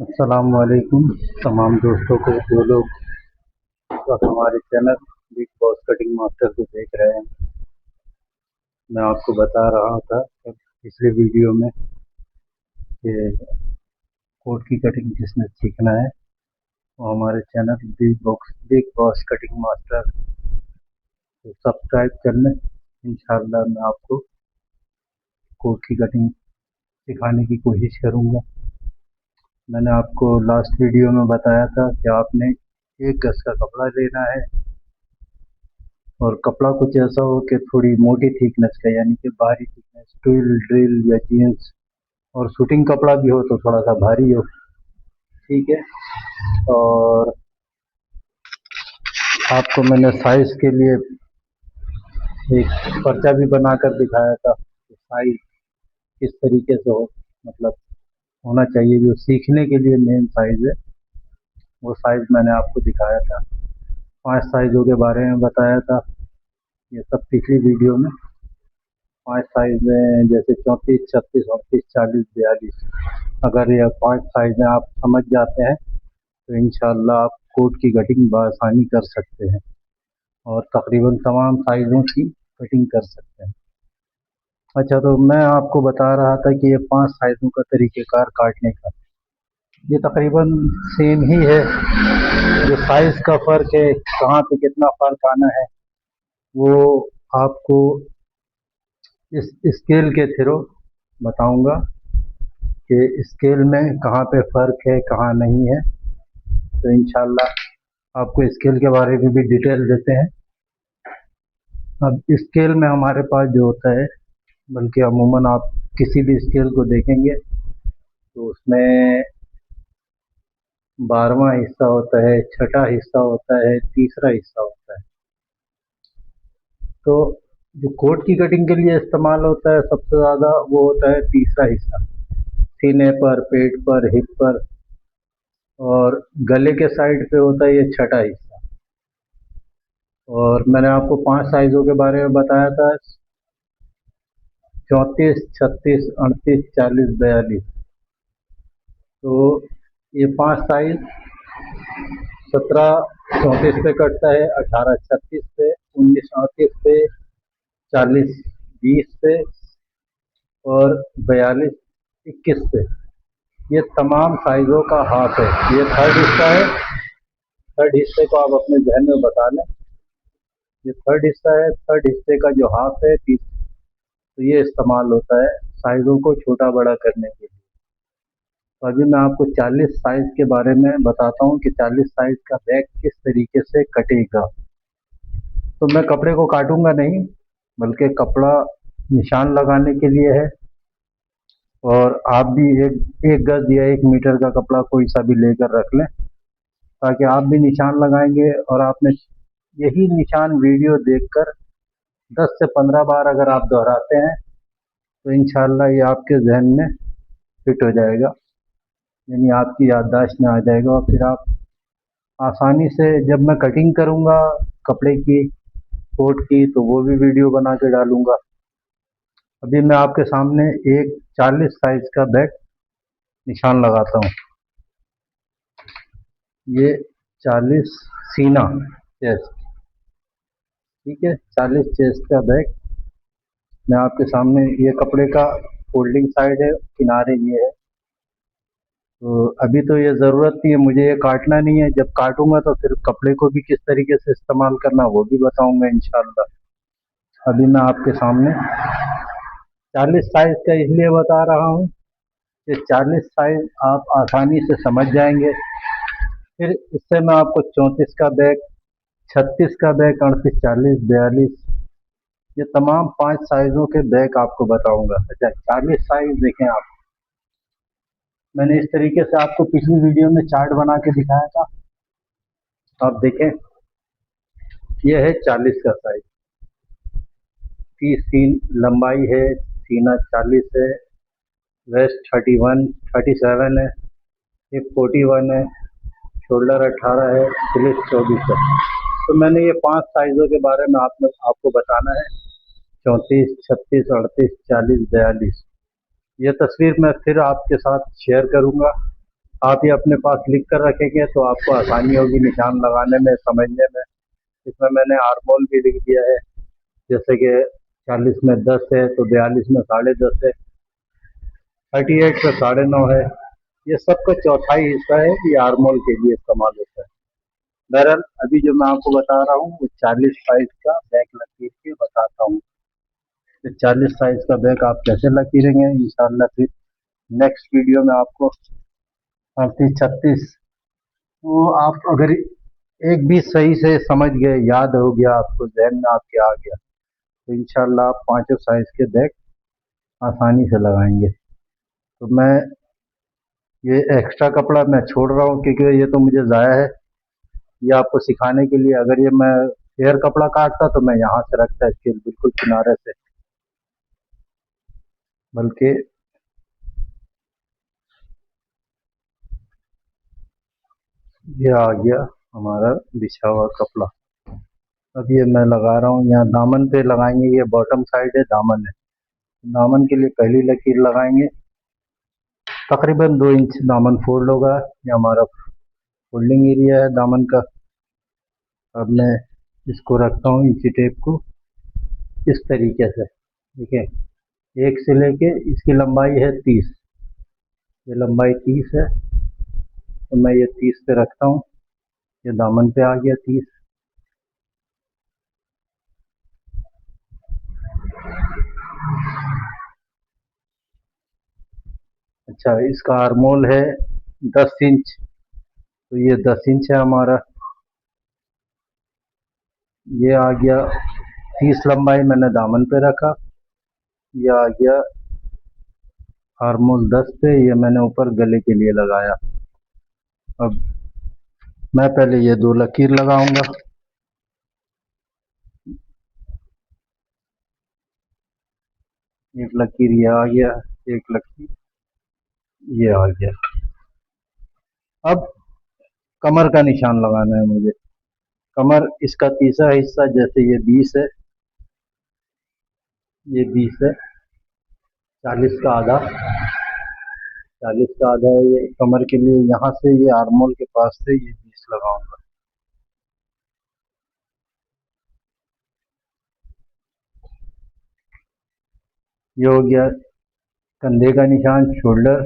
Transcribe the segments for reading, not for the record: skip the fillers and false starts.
अस्सलाम वालेकुम तमाम दोस्तों को जो लोग इस वक्त हमारे channel big boss cutting master को देख रहे हैं। मैं आपको बता रहा था पिछले वीडियो में कि कोट की कटिंग जिसने सीखना है वो हमारे channel big boss cutting master को सब्सक्राइब कर लें। इंशाल्लाह मैं आपको कोट की कटिंग सिखाने की कोशिश करूँगा। मैंने आपको लास्ट वीडियो में बताया था कि आपने 1 गज का कपड़ा लेना है और कपड़ा कुछ ऐसा हो कि थोड़ी मोटी थिकनेस का, यानी कि भारी थिकनेस, ट्विल ड्रिल या जीन्स, और शूटिंग कपड़ा भी हो तो थोड़ा सा भारी हो, ठीक है। और आपको मैंने साइज के लिए एक पर्चा भी बनाकर दिखाया था कि साइज किस तरीके से हो, मतलब होना चाहिए। जो सीखने के लिए मेन साइज है वो साइज मैंने आपको दिखाया था। 5 साइजों के बारे में बताया था, ये सब पिछली वीडियो में। 5 साइज में जैसे 34, 36, 38, 40, 42, अगर यह 5 साइजें आप समझ जाते हैं तो इंशाल्लाह आप कोट की कटिंग बआसानी कर सकते हैं और तकरीबन तमाम साइज़ों की कटिंग कर सकते हैं। अच्छा, तो मैं आपको बता रहा था कि ये 5 साइज़ों का तरीक़ेकार काटने का, ये तकरीबन सेम ही है। जो साइज़ का फ़र्क है, कहाँ पे कितना फ़र्क आना है, वो आपको इस स्केल के थ्रू बताऊंगा कि स्केल में कहाँ पे फ़र्क है कहाँ नहीं है। तो इंशाल्लाह आपको स्केल के बारे में भी डिटेल देते हैं। अब स्केल में हमारे पास जो होता है, बल्कि अमूमन आप किसी भी स्केल को देखेंगे तो उसमें 12वां हिस्सा होता है, छठा हिस्सा होता है, तीसरा हिस्सा होता है। तो जो कोट की कटिंग के लिए इस्तेमाल होता है सबसे ज़्यादा वो होता है तीसरा हिस्सा, सीने पर, पेट पर, हिप पर, और गले के साइड पे होता है ये छठा हिस्सा। और मैंने आपको 5 साइज़ों के बारे में बताया था, 34, 36, 38, 40, 42। तो ये 5 साइज 17 34 पे कटता है, 18 36 पे, 19 38 पे, 40 20 पे, और 42 21 पे। ये तमाम साइज़ों का हाफ है। ये थर्ड हिस्सा है। थर्ड हिस्से को आप अपने जहन में बता लें, ये थर्ड हिस्सा है। थर्ड हिस्से का जो हाफ है, तो ये इस्तेमाल होता है साइज़ों को छोटा बड़ा करने के लिए। तो अभी मैं आपको 40 साइज़ के बारे में बताता हूँ कि 40 साइज़ का बैग किस तरीके से कटेगा। तो मैं कपड़े को काटूंगा नहीं, बल्कि कपड़ा निशान लगाने के लिए है। और आप भी एक गज या 1 मीटर का कपड़ा कोई सा भी लेकर रख लें, ताकि आप भी निशान लगाएंगे। और आपने यही निशान वीडियो देखकर 10 से 15 बार अगर आप दोहराते हैं तो इंशाल्लाह ये आपके जहन में फिट हो जाएगा, यानी आपकी याददाश्त में आ जाएगा। और फिर आप आसानी से, जब मैं कटिंग करूँगा कपड़े की, कोट की, तो वो भी वीडियो बना के डालूँगा। अभी मैं आपके सामने एक 40 साइज़ का बैग निशान लगाता हूँ। ये 40 सीना चेस्ट, ठीक है, 40 चेस्ट का बैग मैं आपके सामने, ये कपड़े का फोल्डिंग साइड है, किनारे ये है। तो अभी तो ये ज़रूरत नहीं है, मुझे ये काटना नहीं है। जब काटूंगा तो फिर कपड़े को भी किस तरीके से इस्तेमाल करना वो भी बताऊंगा इंशाल्लाह। अभी मैं आपके सामने 40 साइज़ का इसलिए बता रहा हूँ कि 40 साइज़ आप आसानी से समझ जाएंगे। फिर इससे मैं आपको 34 का बैग, 36 का बैग, 38, 40, 42, ये तमाम 5 साइज़ों के बैग आपको बताऊंगा। अच्छा, 40 साइज़ देखें आप, मैंने इस तरीके से आपको पिछली वीडियो में चार्ट बना के दिखाया था। आप देखें, यह है 40 का साइज। 30 लंबाई है, सीना 40 है, वेस्ट 31, 37 है, हिप 41 है, शोल्डर 18 है, स्लीव 24 है। तो मैंने ये 5 साइज़ों के बारे में आपको बताना है, 34, 36, 38, 40, 42। ये तस्वीर मैं फिर आपके साथ शेयर करूंगा। आप ये अपने पास लिख कर रखेंगे तो आपको आसानी होगी निशान लगाने में, समझने में। इसमें मैंने आरमोल भी लिख दिया है, जैसे कि 40 में 10 है तो 42 में 10.5 है, 38 में 9.5 है। ये सबका चौथाई हिस्सा है, ये आरमोल के लिए इस्तेमाल होता है। बहरहाल अभी जो मैं आपको बता रहा हूँ वो 40 साइज का बैक लकीर के बताता हूँ। तो 40 साइज का बैक आप कैसे लकीरेंगे इंशाल्लाह फिर नेक्स्ट वीडियो में आपको 38 36 वो आप अगर एक भी सही से समझ गए, याद हो गया आपको, जहन में आपके आ गया, तो इंशाल्लाह आप पांचों साइज के बैग आसानी से लगाएंगे। तो मैं ये एक्स्ट्रा कपड़ा मैं छोड़ रहा हूँ क्योंकि ये तो मुझे ज़ाया है, ये आपको सिखाने के लिए। अगर ये मैं फेयर कपड़ा काटता तो मैं यहाँ से रखता स्केल बिल्कुल किनारे से, बल्कि ये आ गया हमारा बिछा हुआ कपड़ा। अब ये मैं लगा रहा हूँ, यहाँ दामन पे लगाएंगे, ये बॉटम साइड है, दामन है। दामन के लिए पहली लकीर लगाएंगे, तकरीबन 2 इंच दामन फोल्ड होगा, ये हमारा फोल्डिंग एरिया है दामन का। अब मैं इसको रखता हूँ इंची टेप को इस तरीके से, ठीक है। एक से लेके इसकी लंबाई है 30, ये लंबाई 30 है, तो मैं ये 30 पे रखता हूँ। ये दामन पे आ गया 30। अच्छा, इसका आर्मोल है 10 इंच, तो ये 10 इंच है हमारा। ये आ गया 30 लंबाई मैंने दामन पे रखा, ये आ गया आर्मोल 10 पे, ये मैंने ऊपर गले के लिए लगाया। अब मैं पहले ये 2 लकीर लगाऊंगा। एक लकीर ये आ गया, एक लकीर ये आ गया। अब कमर का निशान लगाना है मुझे। कमर इसका तीसरा हिस्सा, जैसे ये 20 है, ये 20 है, 40 का आधा, 40 का आधा है ये कमर के लिए। यहाँ से ये आर्मोल के पास से ये 20 लगाऊंगा। ये हो गया कंधे का निशान, शोल्डर,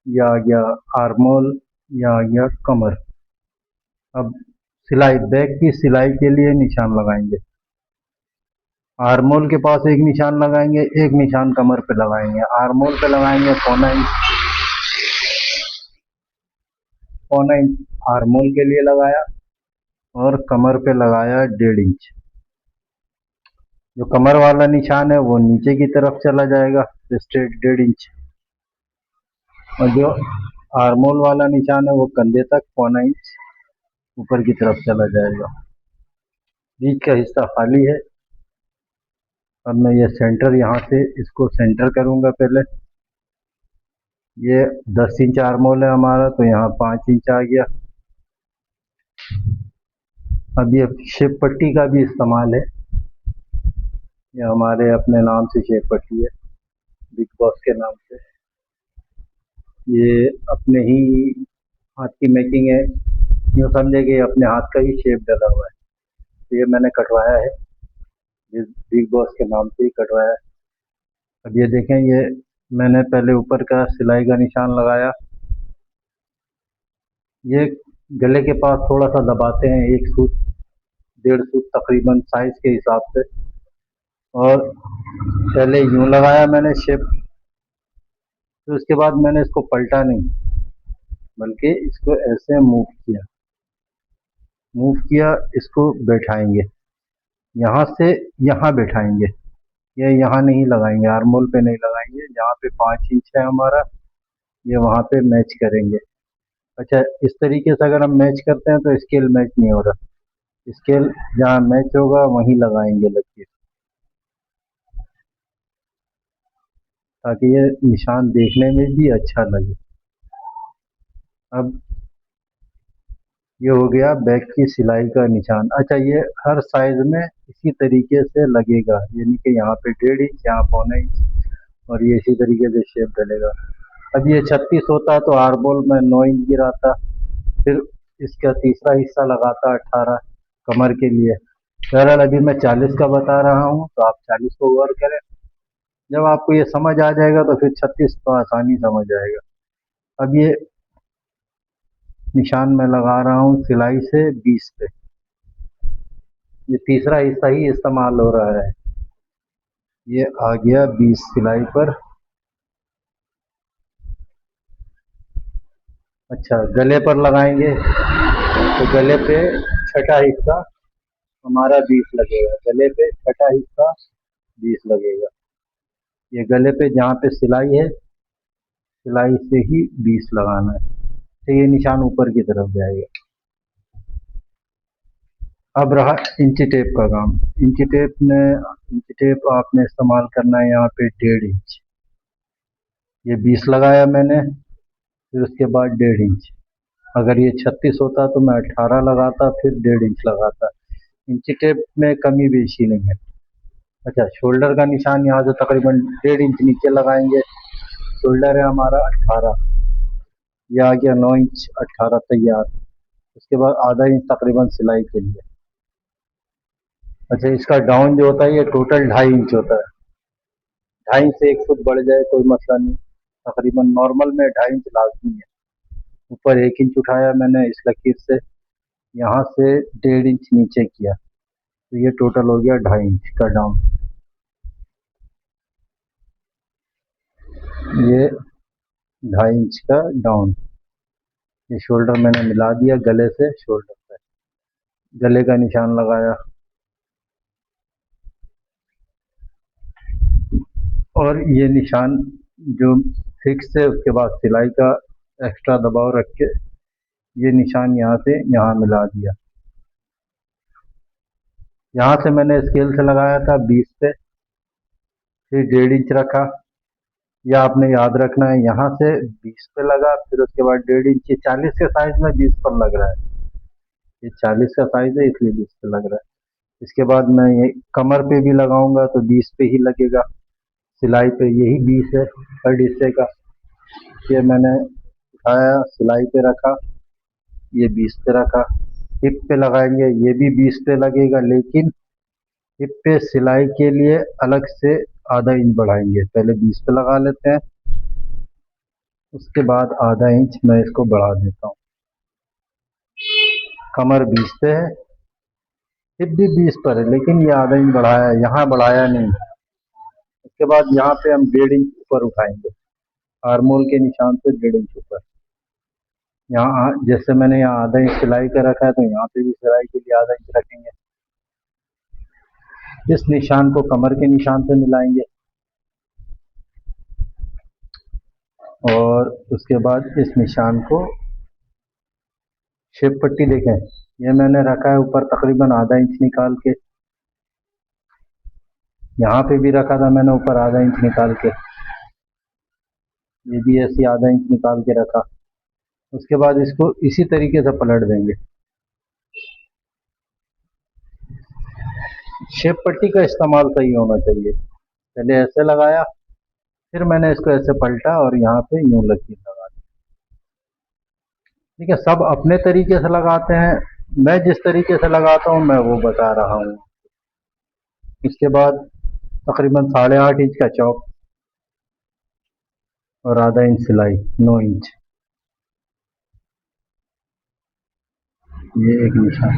ये आ गया आर्मोल, ये आ गया कमर। अब सिलाई, बैक की सिलाई के लिए निशान लगाएंगे। आर्मोल के पास एक निशान लगाएंगे, एक निशान कमर पे लगाएंगे। आर्मोल पे लगाएंगे 1.25 इंच, 1.25 इंच आर्मोल के लिए लगाया, और कमर पे लगाया 1.5 इंच। जो कमर वाला निशान है वो नीचे की तरफ चला जाएगा स्ट्रेट 1.5 इंच, और जो आर्मोल वाला निशान है वो कंधे तक 1.25 इंच ऊपर की तरफ चला जाएगा। बीच का हिस्सा खाली है। अब मैं ये सेंटर, यहाँ से इसको सेंटर करूँगा पहले। ये 10 इंच आर्मोल है हमारा, तो यहाँ 5 इंच आ गया। अब ये शेप पट्टी का भी इस्तेमाल है, ये हमारे अपने नाम से शेप पट्टी है, बिग बॉस के नाम से। ये अपने ही हाथ की मेकिंग है, यूँ समझे कि अपने हाथ का ही शेप डला हुआ है। तो ये मैंने कटवाया है, बिग बॉस के नाम से ही कटवाया है। अब ये देखें, ये मैंने पहले ऊपर का सिलाई का निशान लगाया। ये गले के पास थोड़ा सा दबाते हैं, 1 सूत 1.5 सूत तकरीबन साइज के हिसाब से। और पहले यूं लगाया मैंने शेप, तो उसके बाद मैंने इसको पलटा नहीं, बल्कि इसको ऐसे मूव किया, इसको बैठाएंगे, यहाँ से यहाँ बैठाएंगे। ये यहाँ नहीं लगाएंगे, आर्मोल पे नहीं लगाएंगे, जहाँ पे 5 इंच है हमारा, ये वहाँ पे मैच करेंगे। अच्छा, इस तरीके से अगर हम मैच करते हैं तो स्केल मैच नहीं हो रहा, स्केल जहाँ मैच होगा वहीं लगाएंगे लकीर, ताकि ये निशान देखने में भी अच्छा लगे। अब ये हो गया बैक की सिलाई का निशान। अच्छा, ये हर साइज में इसी तरीके से लगेगा, यानी कि यहाँ पे 1.5 इंच, यहाँ 1.25 इंच, और ये इसी तरीके से शेप डलेगा। अब ये 36 होता तो आर बॉल में 9 इंच गिराता, फिर इसका तीसरा हिस्सा लगाता 18 कमर के लिए। बहरहाल अभी मैं 40 का बता रहा हूँ, तो आप 40 को गौर करें। जब आपको ये समझ आ जाएगा तो फिर 36 तो आसानी समझ आएगा। अब ये निशान मैं लगा रहा हूँ सिलाई से 20 पे, ये तीसरा हिस्सा ही इस्तेमाल हो रहा है। ये आ गया 20 सिलाई पर। अच्छा, गले पर लगाएंगे तो गले पे छठा हिस्सा हमारा 20 लगेगा, गले पे छठा हिस्सा 20 लगेगा। ये गले पे जहाँ पे सिलाई है, सिलाई से ही 20 लगाना है, तो ये निशान ऊपर की तरफ जाएगा। अब रहा इंची टेप का काम। इंची टेप आपने इस्तेमाल करना है यहाँ पे 1.5 इंच। ये 20 लगाया मैंने, फिर उसके बाद 1.5 इंच। अगर ये 36 होता तो मैं 18 लगाता, फिर 1.5 इंच लगाता। इंची टेप में कमी बेशी नहीं है। अच्छा, शोल्डर का निशान यहाँ से तकरीबन 1.5 इंच नीचे लगाएंगे। शोल्डर है हमारा 18, ये आ गया 9 इंच, 18 तैयार। उसके बाद आधा इंच तकरीबन सिलाई के लिए। अच्छा, इसका डाउन जो होता है ये टोटल 2.5 इंच होता है। 2.5 से 1 फुट बढ़ जाए कोई मसला नहीं, तकरीबन नॉर्मल में 2.5 इंच लाजमी है। ऊपर 1 इंच उठाया मैंने इस लकीर से, यहाँ से 1.5 इंच नीचे किया, तो ये टोटल हो गया 2.5 इंच का डाउन। ये 2.5 इंच का डाउन। ये शोल्डर मैंने मिला दिया गले से शोल्डर पे, गले का निशान लगाया। और ये निशान जो फिक्स है, उसके बाद सिलाई का एक्स्ट्रा दबाव रख के ये निशान यहाँ से यहाँ मिला दिया। यहाँ से मैंने स्केल से लगाया था 20 पे, फिर 1.5 इंच रखा। यह आपने याद रखना है, यहाँ से 20 पे लगा, फिर उसके बाद 1.5 इंच। 40 के साइज में 20 पर लग रहा है, ये 40 का साइज है इसलिए 20 पे लग रहा है। इसके बाद मैं ये कमर पे भी लगाऊंगा तो 20 पे ही लगेगा। सिलाई पे यही 20 है हर हिस्से का। ये मैंने उठाया, सिलाई पे रखा, ये 20 पे रखा। हिप पे लगाएंगे, ये भी 20 पे लगेगा, लेकिन हिप पे सिलाई के लिए अलग से आधा इंच बढ़ाएंगे। पहले 20 पे लगा लेते हैं, उसके बाद आधा इंच मैं इसको बढ़ा देता हूँ। कमर 20 पे है, हिप भी 20 पर है, लेकिन ये आधा इंच बढ़ाया है, यहाँ बढ़ाया नहीं। उसके बाद यहाँ पे हम 1.5 इंच ऊपर उठाएंगे, आर्मोल के निशान से 1.5 इंच ऊपर। यहाँ जैसे मैंने यहाँ आधा इंच सिलाई का रखा है, तो यहाँ पे भी सिलाई के लिए आधा इंच रखेंगे। इस निशान को कमर के निशान से मिलाएंगे, और उसके बाद इस निशान को शेप पट्टी देखें, ये मैंने रखा है ऊपर तकरीबन आधा इंच निकाल के। यहाँ पे भी रखा था मैंने ऊपर आधा इंच निकाल के, ये भी ऐसी आधा इंच निकाल के रखा। उसके बाद इसको इसी तरीके से पलट देंगे। शेप पट्टी का इस्तेमाल सही होना चाहिए। पहले ऐसे लगाया, फिर मैंने इसको ऐसे पलटा और यहाँ पे यूं लकीर लगा दी। ठीक है, सब अपने तरीके से लगाते हैं, मैं जिस तरीके से लगाता हूँ मैं वो बता रहा हूँ। इसके बाद तकरीबन 8.5 इंच का चौक और आधा इंच सिलाई, 9 इंच। ये एक निशान,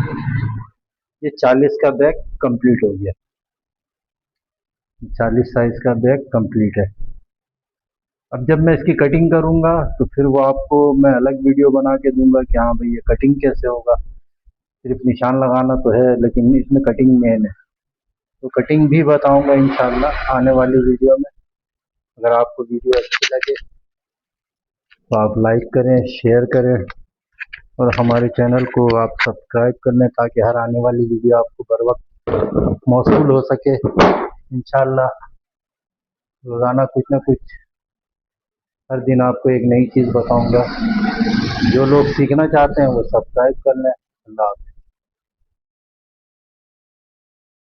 ये 40 का बैग कंप्लीट हो गया। 40 साइज का बैग कंप्लीट है। अब जब मैं इसकी कटिंग करूंगा तो फिर वो आपको मैं अलग वीडियो बना के दूंगा कि हाँ भाई ये कटिंग कैसे होगा। सिर्फ निशान लगाना तो है, लेकिन इसमें कटिंग मेन है, तो कटिंग भी बताऊंगा इंशाल्लाह आने वाली वीडियो में। अगर आपको वीडियो अच्छी लगे तो आप लाइक करें, शेयर करें, और हमारे चैनल को आप सब्सक्राइब कर लें, ताकि हर आने वाली वीडियो आपको बर वक्त मौसूल हो सके। इंशाल्लाह रोज़ाना कुछ ना कुछ, हर दिन आपको एक नई चीज़ बताऊंगा। जो लोग सीखना चाहते हैं वो सब्सक्राइब कर लें। अल्लाह हाफ़िज़।